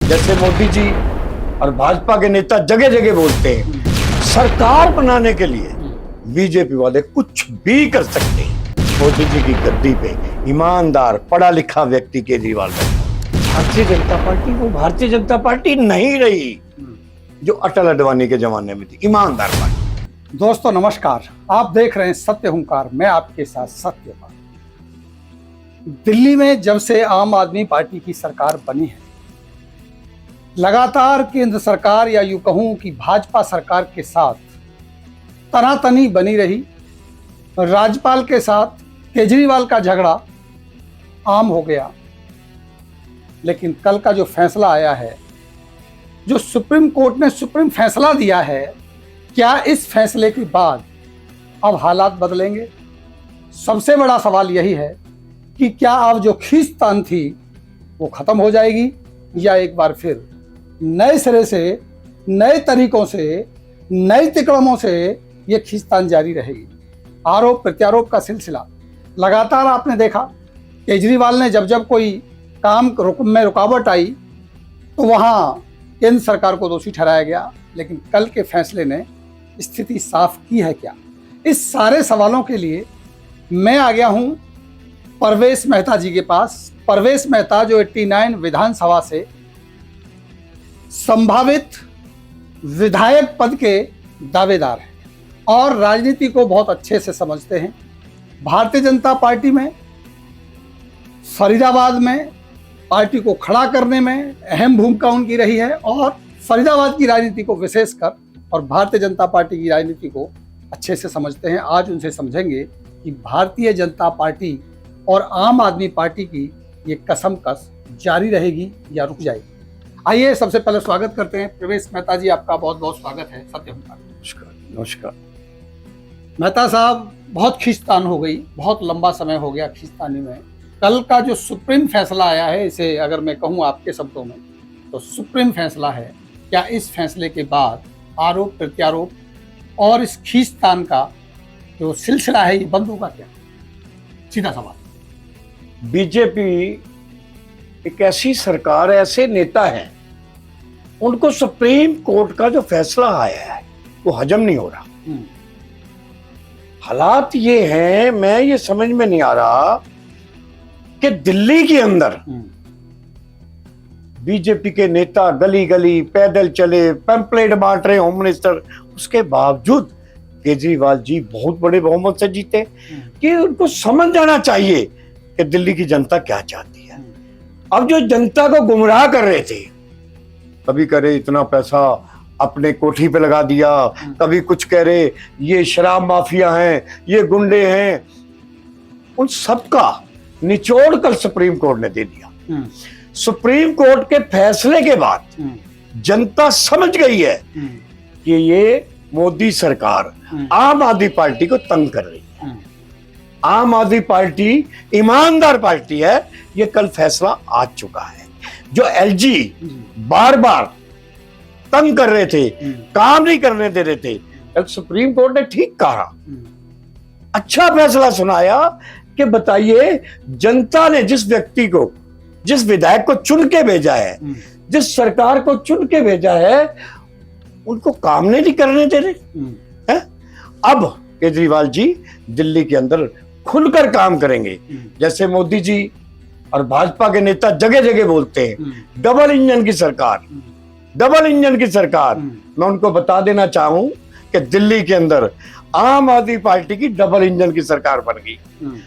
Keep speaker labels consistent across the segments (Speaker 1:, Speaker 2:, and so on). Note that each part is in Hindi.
Speaker 1: जैसे मोदी जी और भाजपा के नेता जगह जगह बोलते हैं, सरकार बनाने के लिए बीजेपी वाले कुछ भी कर सकते हैं। मोदी जी की गद्दी पे ईमानदार पढ़ा लिखा व्यक्ति केजरीवाल बैठा। भारतीय जनता पार्टी वो भारतीय जनता पार्टी नहीं रही जो अटल अडवाणी के जमाने में थी, ईमानदार पार्टी।
Speaker 2: दोस्तों नमस्कार, आप देख रहे हैं सत्य हुंकार, मैं आपके साथ सत्यपाल। दिल्ली में जब से आम आदमी पार्टी की सरकार बनी है, लगातार केंद्र सरकार या यूं कहूं कि भाजपा सरकार के साथ तनातनी बनी रही। राज्यपाल के साथ केजरीवाल का झगड़ा आम हो गया। लेकिन कल का जो फैसला आया है, जो सुप्रीम कोर्ट ने सुप्रीम फैसला दिया है, क्या इस फैसले के बाद अब हालात बदलेंगे? सबसे बड़ा सवाल यही है कि क्या अब जो खींचतान थी वो खत्म हो जाएगी या एक बार फिर नए सिरे से, नए तरीकों से, नए तिकड़मों से ये खींचतान जारी रहेगी। आरोप प्रत्यारोप का सिलसिला लगातार आपने देखा। केजरीवाल ने जब जब कोई काम में रुकावट आई तो वहाँ केंद्र सरकार को दोषी ठहराया गया। लेकिन कल के फैसले ने स्थिति साफ की है क्या? इस सारे सवालों के लिए मैं आ गया हूँ परवेश मेहता जी के पास। परवेश मेहता जो 89 विधानसभा से संभावित विधायक पद के दावेदार हैं और राजनीति को बहुत अच्छे से समझते हैं। भारतीय जनता पार्टी में फरीदाबाद में पार्टी को खड़ा करने में अहम भूमिका उनकी रही है और फरीदाबाद की राजनीति को विशेषकर और भारतीय जनता पार्टी की राजनीति को अच्छे से समझते हैं। आज उनसे समझेंगे कि भारतीय जनता पार्टी और आम आदमी पार्टी की ये कसमकस जारी रहेगी या रुक जाएगी। आइए सबसे पहले स्वागत करते हैं परवेश मेहता जी, आपका बहुत बहुत स्वागत है सत्य हुंकार।
Speaker 1: नमस्कार। नमस्कार
Speaker 2: मेहता साहब, बहुत खींचतान हो गई, बहुत लंबा समय हो गया खींचतानी में। कल का जो सुप्रीम फैसला आया है, इसे अगर मैं कहूँ आपके शब्दों में तो सुप्रीम फैसला है। क्या इस फैसले के बाद आरोप प्रत्यारोप और इस खींचतान का जो सिलसिला है ये बंद होगा क्या? सीधा सवाल।
Speaker 1: बीजेपी एक ऐसी सरकार, ऐसे नेता हैं, उनको सुप्रीम कोर्ट का जो फैसला आया है वो हजम नहीं हो रहा। हालात ये हैं, मैं ये समझ में नहीं आ रहा कि दिल्ली के अंदर बीजेपी के नेता गली गली पैदल चले, पैम्पलेट बांट रहे होम मिनिस्टर, उसके बावजूद केजरीवाल जी बहुत बड़े बहुमत से जीते। कि उनको समझ जाना चाहिए कि दिल्ली की जनता क्या चाहती है। अब जो जनता को गुमराह कर रहे थे, कभी करे इतना पैसा अपने कोठी पे लगा दिया, कभी कुछ कह रहे ये शराब माफिया हैं, ये गुंडे हैं, उन सबका निचोड़ कल सुप्रीम कोर्ट ने दे दिया। सुप्रीम कोर्ट के फैसले के बाद जनता समझ गई है कि ये मोदी सरकार आम आदमी पार्टी को तंग कर रही है। आम आदमी पार्टी ईमानदार पार्टी है, ये कल फैसला आ चुका है। जो एलजी बार बार तंग कर रहे थे, काम नहीं करने दे रहे थे, कल सुप्रीम कोर्ट ने ठीक कहा, अच्छा फैसला सुनाया कि बताइए जनता ने जिस व्यक्ति को, जिस विधायक को चुन के भेजा है, जिस सरकार को चुन के भेजा है, उनको काम नहीं करने दे रहे हैं। अब केजरीवाल जी दिल्ली के अंदर खुलकर काम करेंगे। जैसे मोदी जी और भाजपा के नेता जगह जगह बोलते हैं डबल इंजन की सरकार, डबल इंजन की सरकार। मैं उनको बता देना चाहूं कि दिल्ली के अंदर आम आदमी पार्टी की डबल इंजन की सरकार बन गई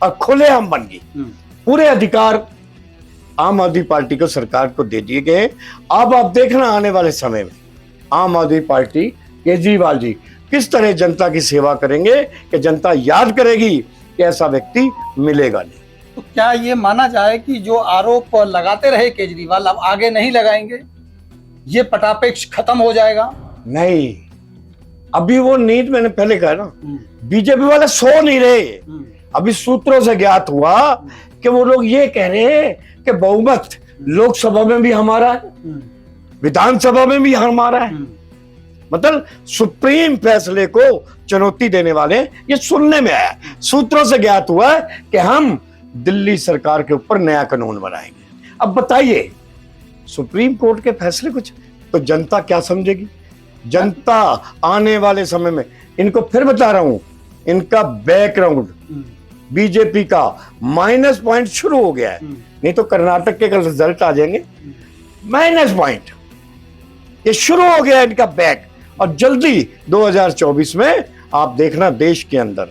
Speaker 1: और खुलेआम बन गई। पूरे अधिकार आम आदमी पार्टी को, सरकार को दे दिए गए। अब आप देखना आने वाले समय में आम आदमी पार्टी, केजरीवाल जी किस तरह जनता की सेवा करेंगे कि जनता याद करेगी कि ऐसा व्यक्ति मिलेगा नहीं।
Speaker 2: तो क्या ये माना जाए कि जो आरोप लगाते रहे केजरीवाल अब आगे नहीं लगाएंगे, ये पटापेक्ष खत्म हो जाएगा?
Speaker 1: नहीं, अभी वो नींद, मैंने पहले कहा ना, बीजेपी वाले सो नहीं रहे। अभी सूत्रों से ज्ञात हुआ कि वो लोग ये कह रहे हैं कि बहुमत लोकसभा में भी हमारा है, विधानसभा में भी हमारा है। मतलब सुप्रीम फैसले को चुनौती देने वाले, ये सुनने में आया, सूत्रों से ज्ञात हुआ है कि हम दिल्ली सरकार के ऊपर नया कानून बनाएंगे। अब बताइए सुप्रीम कोर्ट के फैसले कुछ, तो जनता क्या समझेगी? जनता आने वाले समय में, इनको फिर बता रहा हूं, इनका बैकग्राउंड बीजेपी का माइनस पॉइंट शुरू हो गया है। नहीं तो कर्नाटक के कल रिजल्ट आ जाएंगे, माइनस पॉइंट ये शुरू हो गया है इनका बैक। और जल्दी 2024 में आप देखना देश के अंदर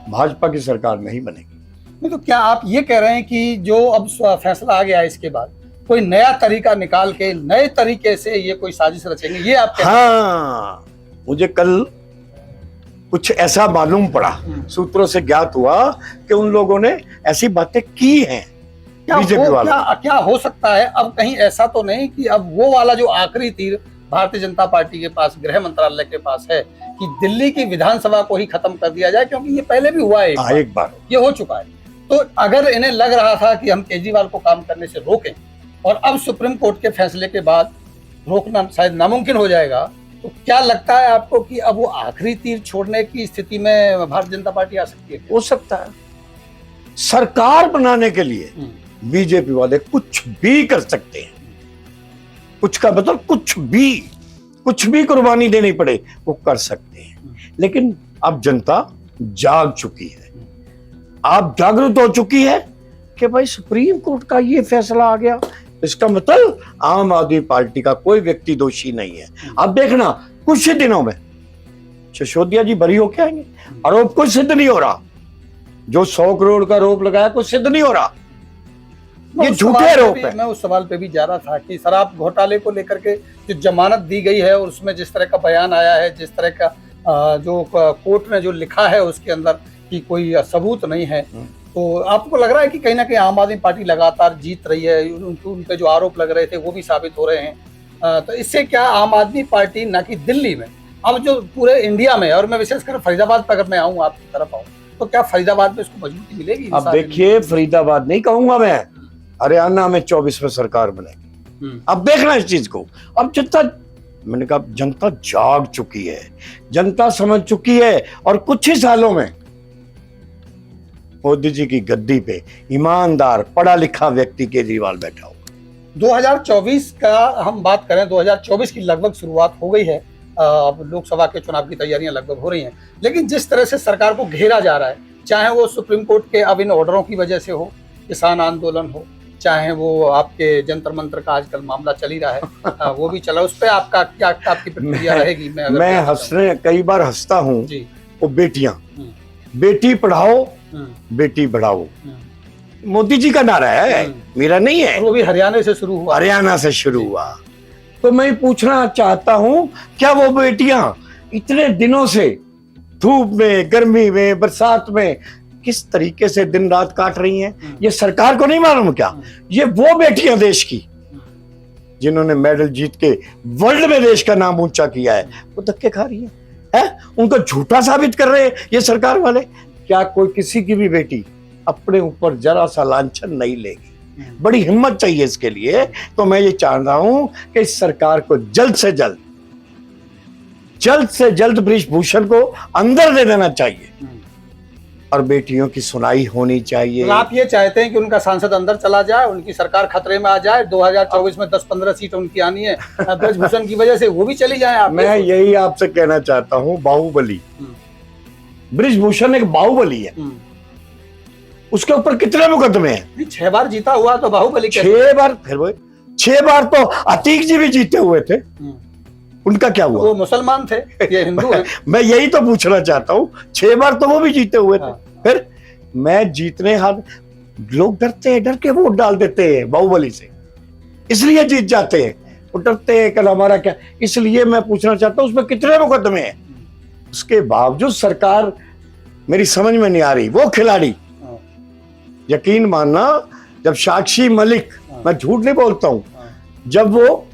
Speaker 1: भाजपा की सरकार नहीं बनेगी।
Speaker 2: नहीं तो क्या आप ये कह रहे हैं कि जो अब फैसला आ गया है इसके बाद कोई नया तरीका निकाल के नए तरीके से ये कोई साजिश रचेंगे, ये आप कह रहे हैं?
Speaker 1: हाँ, मुझे कल कुछ ऐसा मालूम पड़ा, सूत्रों से ज्ञात हुआ कि उन लोगों ने ऐसी बातें की हैं बीजेपी वालों।
Speaker 2: क्या हो सकता है अब कहीं ऐसा तो नहीं कि अब वो वाला जो आखिरी तीर भारतीय जनता पार्टी के पास, गृह मंत्रालय के पास है कि दिल्ली की विधानसभा को ही खत्म कर दिया जाए, क्योंकि ये पहले भी हुआ है एक बार ये हो चुका है। तो अगर इन्हें लग रहा था कि हम केजरीवाल को काम करने से रोकें और अब सुप्रीम कोर्ट के फैसले के बाद रोकना शायद नामुमकिन हो जाएगा, तो क्या लगता है आपको कि अब वो आखिरी तीर छोड़ने की स्थिति में भारतीय जनता पार्टी आ सकती है?
Speaker 1: हो सकता है। सरकार बनाने के लिए बीजेपी वाले कुछ भी कर सकते हैं, कुछ का मतलब कुछ भी कुर्बानी देनी पड़े वो कर सकते हैं। लेकिन अब जनता जाग चुकी है, आप जागरूक हो चुकी है कि भाई सुप्रीम कोर्ट का ये फैसला आ गया, इसका मतलब आम आदमी पार्टी का कोई व्यक्ति दोषी नहीं है। अब देखना कुछ ही दिनों में सिसोदिया जी बरी होके आएंगे, आरोप कुछ सिद्ध नहीं हो रहा, जो 100 करोड़ का आरोप लगाया कुछ सिद्ध नहीं हो रहा, ये झूठे आरोप है।
Speaker 2: मैं उस सवाल पे भी जा रहा था कि शराब घोटाले को लेकर के जो जमानत दी गई है और उसमें जिस तरह का बयान आया है, जिस तरह का जो कोर्ट ने जो लिखा है उसके अंदर कि कोई सबूत नहीं है, तो आपको लग रहा है कि कहीं ना कहीं आम आदमी पार्टी लगातार जीत रही है, उन पे जो आरोप लग रहे थे वो भी साबित हो रहे हैं? तो इससे क्या आम आदमी पार्टी न कि दिल्ली में, अब जो पूरे इंडिया में, और मैं विशेषकर फरीदाबाद पर अगर मैं आऊँ, आपकी तरफ आऊँ, तो क्या फरीदाबाद में इसको मजबूती मिलेगी?
Speaker 1: अब देखिए, फरीदाबाद नहीं कहूंगा मैं, हरियाणा में 24 में सरकार बनेगी। अब देखना इस चीज को। अब मैंने कहा जनता जाग चुकी है, जनता समझ चुकी है, और कुछ ही सालों में मोदी जी की गद्दी पे ईमानदार पढ़ा लिखा व्यक्ति केजरीवाल बैठा होगा।
Speaker 2: 2024 का हम बात करें, 2024 की लगभग शुरुआत हो गई है, अब लोकसभा के चुनाव की तैयारियां लगभग हो रही हैं, लेकिन जिस तरह से सरकार को घेरा जा रहा है, चाहे वो सुप्रीम कोर्ट के अब इन ऑर्डरों की वजह से हो, किसान आंदोलन हो, चाहे वो आपके जंतर मंतर का आजकल मामला चल ही रहा है, वो भी चला, उस पर आपका क्या आपकी प्रतिक्रिया रहेगी?
Speaker 1: मैं कई बार हंसता हूँ, वो बेटियां, बेटी पढ़ाओ बेटी बढ़ाओ, मोदी जी का नारा है, मेरा नहीं है।
Speaker 2: वो भी हरियाणा से शुरू हुआ,
Speaker 1: हरियाणा से शुरू हुआ। तो मैं पूछना चाहता हूं, क्या वो बेटियां इतने दिनों से धूप में, गर्मी में, बरसात में किस तरीके से दिन रात काट रही हैं, ये सरकार को नहीं मालूम क्या? ये वो बेटियां देश की जिन्होंने मेडल जीत के वर्ल्ड में देश का नाम ऊंचा किया है, वो धक्के खा रही है? उनको झूठा साबित कर रहे हैं ये सरकार वाले। क्या कोई किसी की भी बेटी अपने ऊपर जरा सा लांछन नहीं लेगी? बड़ी हिम्मत चाहिए इसके लिए। तो मैं ये चाह रहा हूं कि इस सरकार को जल्द से जल्द बृजभूषण को अंदर दे देना चाहिए और बेटियों की सुनाई होनी चाहिए।
Speaker 2: तो आप ये चाहते हैं कि उनका सांसद अंदर चला जाए, उनकी सरकार खतरे में आ जाए, 2024 में 10-15 सीट उनकी आनी है, बृजभूषण की वजह से वो भी चली जाए?
Speaker 1: मैं यही आपसे कहना चाहता हूं, बाहुबली, बृजभूषण एक बाहुबली है, उसके ऊपर कितने मुकदमे हैं?
Speaker 2: 6 बार जीता हुआ तो बाहुबली
Speaker 1: 6 बार, फिर वो 6 बार तो अतीक जी भी जीते हुए थे, उनका क्या हुआ?
Speaker 2: वो मुसलमान थे, ये हिंदू है।
Speaker 1: मैं यही तो पूछना चाहता हूँ, 6 बार तो वो भी जीते हुए थे। फिर मैं जीतने हाथ, लोग डरते हैं, डर के वोट डाल देते हैं बाहुबली से, इसलिए जीत जाते हैं, वो डरते हैं कल हमारा क्या। इसलिए मैं पूछना चाहता हूँ, उसमें कितने मुकदमे हैं? उसके बावजूद सरकार मेरी समझ में नहीं आ रही। वो खिलाड़ी, यकीन मानना, जब साक्षी मलिक, मैं झूठ नहीं बोलता हूं, जब वो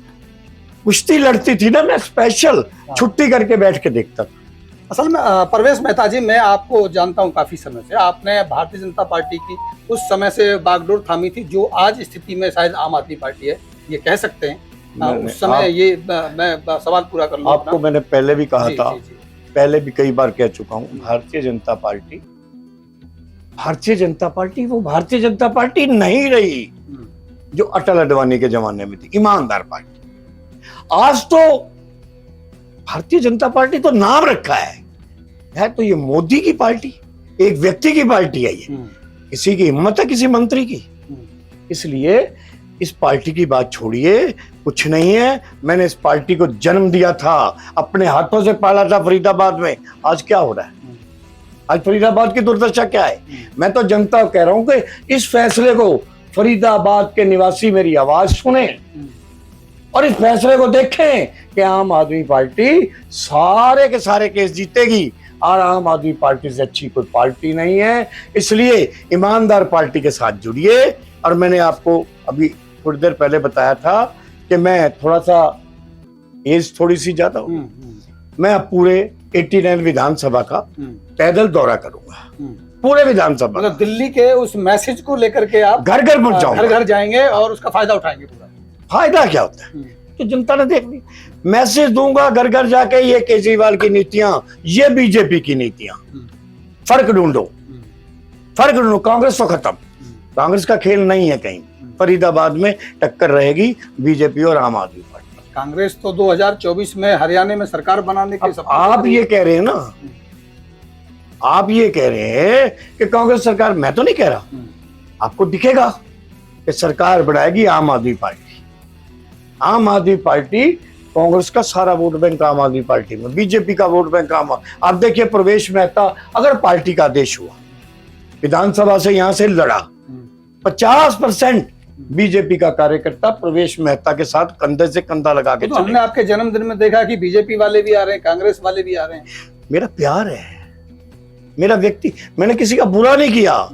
Speaker 1: कुश्ती लड़ती थी ना, मैं स्पेशल छुट्टी करके बैठ के देखता था।
Speaker 2: असल में परवेश मेहता जी, मैं आपको जानता हूं काफी समय से, आपने भारतीय जनता पार्टी की उस समय से बागडोर थामी थी जो आज स्थिति में शायद आम आदमी पार्टी है, ये कह सकते हैं। उस समय ये मैं सवाल पूरा कर लूं
Speaker 1: आपको, मैंने पहले भी कहा था, पहले भी कई बार कह चुका हूं, भारतीय जनता पार्टी वो भारतीय जनता पार्टी नहीं रही। जो अटल अडवाणी के जमाने में थी, ईमानदार पार्टी। आज तो भारतीय जनता पार्टी तो नाम रखा है तो ये मोदी की पार्टी, एक व्यक्ति की पार्टी है ये, किसी की हिम्मत है किसी मंत्री की। इसलिए इस पार्टी की बात छोड़िए, कुछ नहीं है। मैंने इस पार्टी को जन्म दिया था, अपने हाथों से पाला था फरीदाबाद में। आज क्या हो रहा है? आज फरीदाबाद की दुर्दशा क्या है? मैं तो जनता को कह रहा हूं कि इस फैसले को फरीदाबाद के निवासी मेरी आवाज सुने और इस फैसले को देखें कि आम आदमी पार्टी सारे के सारे केस जीतेगी और आम आदमी पार्टी से अच्छी कोई पार्टी नहीं है। इसलिए ईमानदार पार्टी के साथ जुड़िए। और मैंने आपको अभी थोड़ी देर पहले बताया था कि मैं थोड़ा सा एज थोड़ी सी ज्यादा हूं, मैं अब पूरे 89 विधानसभा का पैदल दौरा करूंगा, पूरे विधानसभा।
Speaker 2: मतलब दिल्ली के उस मैसेज को लेकर के आप
Speaker 1: घर घर पहुंचाऊंगा,
Speaker 2: घर घर जाएंगे और उसका फायदा उठाएंगे पूरा।
Speaker 1: फायदा क्या होता है तो जनता ने देख ली। मैसेज दूंगा घर घर जाके, ये केजरीवाल की नीतियां, ये बीजेपी की नीतियां, फर्क ढूंढो, फर्क ढूंढो। कांग्रेस तो खत्म, कांग्रेस का खेल नहीं है कहीं। फरीदाबाद में टक्कर रहेगी बीजेपी और आम आदमी पार्टी।
Speaker 2: कांग्रेस तो 2024 में हरियाणा में सरकार बनाने के
Speaker 1: आप ये कह रहे हैं ना, आप ये कह रहे हैं कि कांग्रेस सरकार, मैं तो नहीं कह रहा, आपको दिखेगा कि सरकार बढ़ाएगी आम आदमी पार्टी। आम आदमी पार्टी, कांग्रेस का सारा वोट बैंक आम आदमी पार्टी में, बीजेपी का वोट बैंक आप देखिए प्रवेश मेहता अगर पार्टी का आदेश हुआ, विधानसभा से यहां से लड़ा, 50% बीजेपी का कार्यकर्ता प्रवेश मेहता के साथ कंधे से कंधा लगा के
Speaker 2: तो हमने आपके जन्मदिन में देखा कि बीजेपी वाले भी आ रहे हैं, कांग्रेस वाले भी आ रहे हैं।
Speaker 1: मेरा प्यार है, मेरा व्यक्ति, मैंने किसी का बुरा नहीं किया।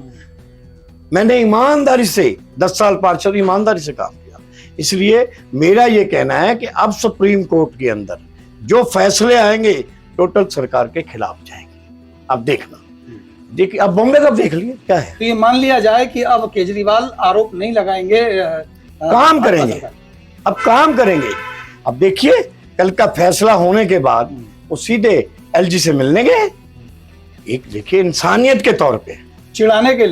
Speaker 1: मैंने ईमानदारी से 10 साल पार्षद ईमानदारी से काम किया। इसलिए मेरा ये कहना है कि अब सुप्रीम कोर्ट के अंदर जो फैसले आएंगे टोटल सरकार के खिलाफ जाएंगे। अब देखना, देखिए अब बॉम्बे का देख लिए क्या है।
Speaker 2: तो ये मान लिया जाए कि अब केजरीवाल आरोप नहीं लगाएंगे,
Speaker 1: काम करेंगे, अब काम करेंगे। अब देखिए कल का फैसला होने के बाद वो सीधे एलजी से मिलने गए, एक देखिए इंसानियत के तौर पे,
Speaker 2: चिढ़ाने के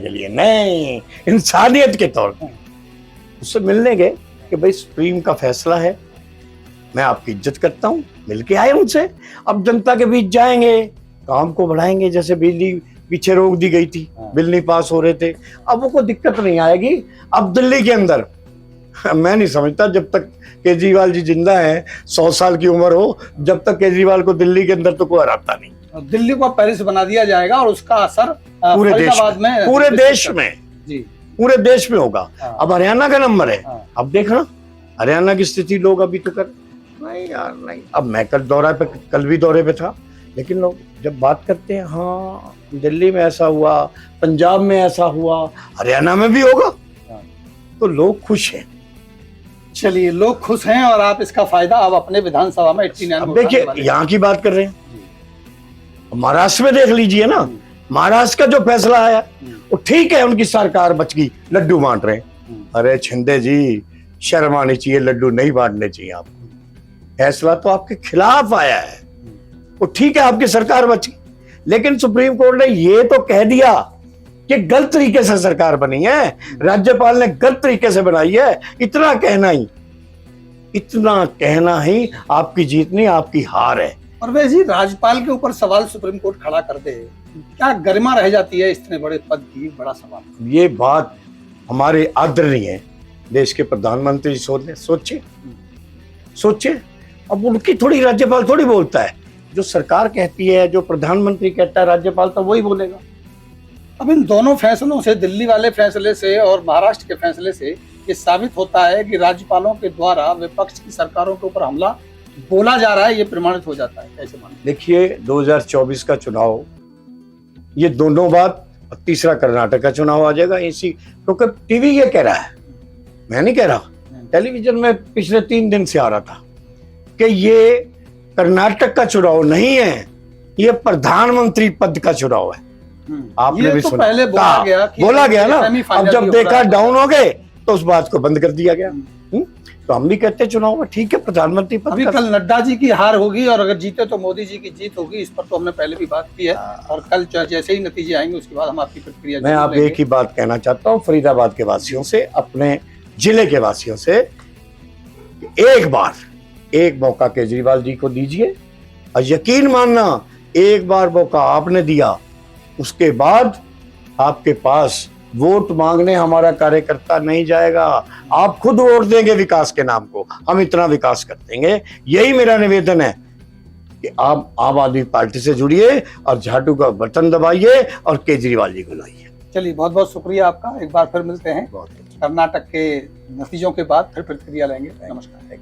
Speaker 2: लिए
Speaker 1: नहीं, इंसानियत के तौर पे उससे मिलने गए कि भाई सुप्रीम का फैसला है, मैं आपकी इज्जत करता हूं, मिलके आए उनसे। अब जनता के बीच जाएंगे, काम को बढ़ाएंगे। जैसे बिजली पीछे रोक दी गई थी, बिल नहीं पास हो रहे थे, अब वो कोई दिक्कत नहीं आएगी। अब दिल्ली के अंदर मैं नहीं समझता जब तक केजरीवाल जी जिंदा है, 100 साल की उम्र हो, जब तक केजरीवाल को दिल्ली के अंदर तो कोई हराता नहीं।
Speaker 2: दिल्ली को पेरिस बना दिया जाएगा और उसका असर
Speaker 1: पूरे देश में, पूरे देश में जी, पूरे देश में होगा। अब हरियाणा का नंबर है, अब देखना हरियाणा की स्थिति लोग अभी तो कर नहीं यार नहीं। अब मैं कल भी दौरे पे था, लेकिन लोग जब बात करते हैं, हाँ दिल्ली में ऐसा हुआ, पंजाब में ऐसा हुआ, हरियाणा में भी होगा, तो लोग खुश हैं।
Speaker 2: चलिए, लोग खुश हैं और आप इसका फायदा अब अपने विधानसभा में 89 में
Speaker 1: देखिए, यहाँ की बात कर रहे हैं, महाराष्ट्र में देख लीजिए ना, महाराष्ट्र का जो फैसला आया वो ठीक है, उनकी सरकार बच गई, लड्डू बांट रहे हैं। अरे छिंदे जी, शर्म आनी चाहिए, लड्डू नहीं बांटने चाहिए आपको। फैसला तो आपके खिलाफ आया है, वो ठीक है, आपकी सरकार बची, लेकिन सुप्रीम कोर्ट ने ये तो कह दिया कि गलत तरीके से सरकार बनी है, राज्यपाल ने गलत तरीके से बनाई है। इतना कहना ही आपकी जीत नहीं, आपकी हार है।
Speaker 2: और वैसे ही राज्यपाल के ऊपर सवाल सुप्रीम कोर्ट खड़ा कर दे, क्या गरिमा रह जाती है इतने बड़े पद की? बड़ा सवाल।
Speaker 1: ये बात हमारे आदरणीय देश के प्रधानमंत्री सोचे। अब उनकी थोड़ी, राज्यपाल थोड़ी बोलता है, जो सरकार कहती है, जो प्रधानमंत्री कहता है, राज्यपाल तो वही बोलेगा।
Speaker 2: अब इन दोनों फैसलों से, दिल्ली वाले फैसले से और महाराष्ट्र के फैसले से, ये साबित होता है कि राज्यपालों के द्वारा विपक्ष की सरकारों के ऊपर हमला बोला जा रहा है, ये प्रमाणित हो जाता है। कैसे माने?
Speaker 1: देखिए 2024 का चुनाव, ये दोनों बात, तीसरा कर्नाटक का चुनाव आ जाएगा इसी, क्योंकि टीवी ये कह रहा है, मैं नहीं कह रहा, टेलीविजन में पिछले 3 दिन से आ रहा था कि ये कर्नाटक का चुनाव नहीं है, ये प्रधानमंत्री पद का चुनाव है। आपने भी
Speaker 2: तो
Speaker 1: सुना,
Speaker 2: पहले बोला गया
Speaker 1: ना। अब जब देखा डाउन हो गए तो उस बात को बंद कर दिया गया। तो हम भी कहते हैं चुनाव में ठीक है, प्रधानमंत्री पद।
Speaker 2: अभी कल नड्डा जी की हार होगी और अगर जीते तो मोदी जी की जीत होगी, इस पर तो हमने पहले भी बात की है। और कल जैसे ही नतीजे आएंगे उसके बाद हम आपकी प्रतिक्रिया।
Speaker 1: मैं आप एक ही बात कहना चाहता हूँ फरीदाबाद के वासियों से, अपने जिले के वासियों से एक मौका केजरीवाल जी को दीजिए, और यकीन मानना एक बार मौका आपने दिया, उसके बाद आपके पास वोट मांगने हमारा कार्यकर्ता नहीं जाएगा, आप खुद वोट देंगे विकास के नाम को, हम इतना विकास कर देंगे। यही मेरा निवेदन है कि आप आम आदमी पार्टी से जुड़िए और झाटू का बटन दबाइए और केजरीवाल जी को लाइए।
Speaker 2: चलिए, बहुत बहुत शुक्रिया आपका। एक बार फिर मिलते हैं
Speaker 1: बहुत
Speaker 2: कर्नाटक के नतीजों के बाद, फिर प्रतिक्रिया लेंगे। नमस्कार।